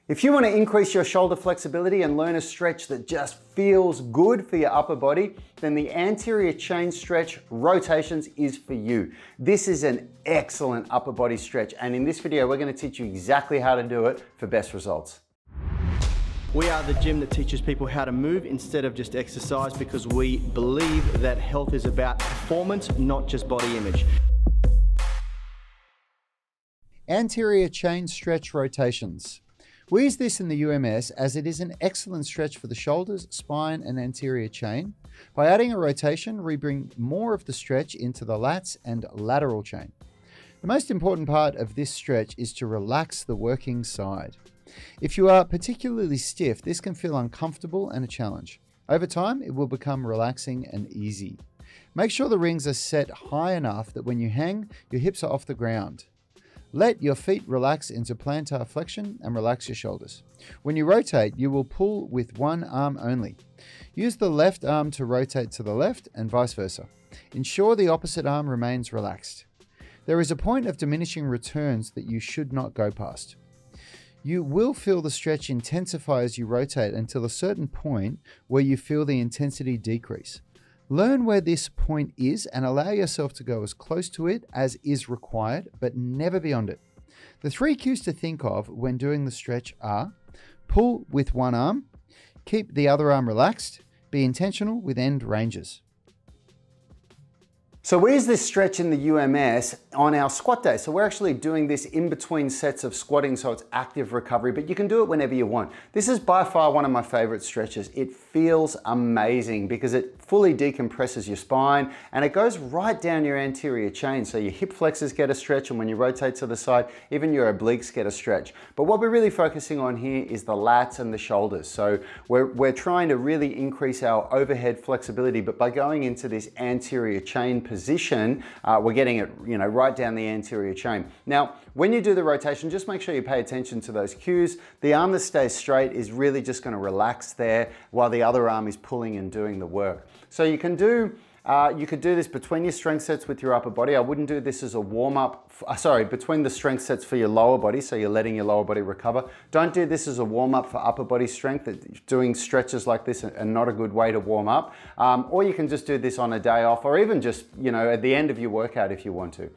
If you want to increase your shoulder flexibility and learn a stretch that just feels good for your upper body, then the anterior chain stretch rotations is for you. This is an excellent upper body stretch, and in this video, we're going to teach you exactly how to do it for best results. We are the gym that teaches people how to move instead of just exercise, because we believe that health is about performance, not just body image. Anterior chain stretch rotations. We use this in the UMS as it is an excellent stretch for the shoulders, spine, and anterior chain. By adding a rotation, we bring more of the stretch into the lats and lateral chain. The most important part of this stretch is to relax the working side. If you are particularly stiff, this can feel uncomfortable and a challenge. Over time, it will become relaxing and easy. Make sure the rings are set high enough that when you hang, your hips are off the ground. Let your feet relax into plantar flexion and relax your shoulders. When you rotate, you will pull with one arm only. Use the left arm to rotate to the left and vice versa. Ensure the opposite arm remains relaxed. There is a point of diminishing returns that you should not go past. You will feel the stretch intensify as you rotate until a certain point where you feel the intensity decrease. Learn where this point is and allow yourself to go as close to it as is required, but never beyond it. The three cues to think of when doing the stretch are: pull with one arm, keep the other arm relaxed, be intentional with end ranges. So we use this stretch in the UMS on our squat day. So we're actually doing this in between sets of squatting, so it's active recovery, but you can do it whenever you want. This is by far one of my favorite stretches. It feels amazing because it fully decompresses your spine and it goes right down your anterior chain. So your hip flexors get a stretch, and when you rotate to the side, even your obliques get a stretch. But what we're really focusing on here is the lats and the shoulders. So we're trying to really increase our overhead flexibility, but by going into this anterior chain position, we're getting it, right down the anterior chain. Now, when you do the rotation, just make sure you pay attention to those cues. The arm that stays straight is really just going to relax there while the other arm is pulling and doing the work. So you can do you could do this between your strength sets with your upper body. I wouldn't do this as a warm-up, between the strength sets for your lower body, so you're letting your lower body recover. Don't do this as a warm-up for upper body strength. Doing stretches like this are not a good way to warm up. Or you can just do this on a day off, or even just, at the end of your workout if you want to.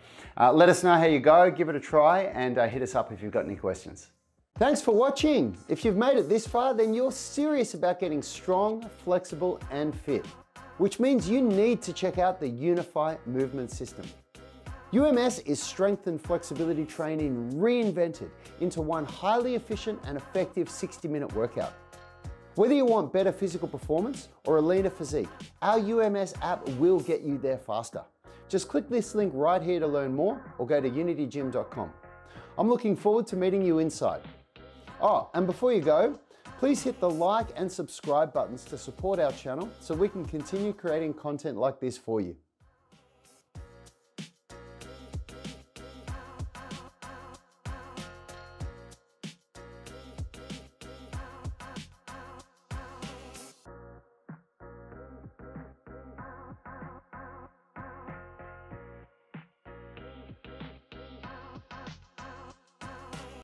Let us know how you go, give it a try, and hit us up if you've got any questions. Thanks for watching. If you've made it this far, then you're serious about getting strong, flexible, and fit, which means you need to check out the Unify Movement System. UMS is strength and flexibility training reinvented into one highly efficient and effective 60-minute workout. Whether you want better physical performance or a leaner physique, our UMS app will get you there faster. Just click this link right here to learn more, or go to unitygym.com. I'm looking forward to meeting you inside. Oh, and before you go, please hit the like and subscribe buttons to support our channel so we can continue creating content like this for you.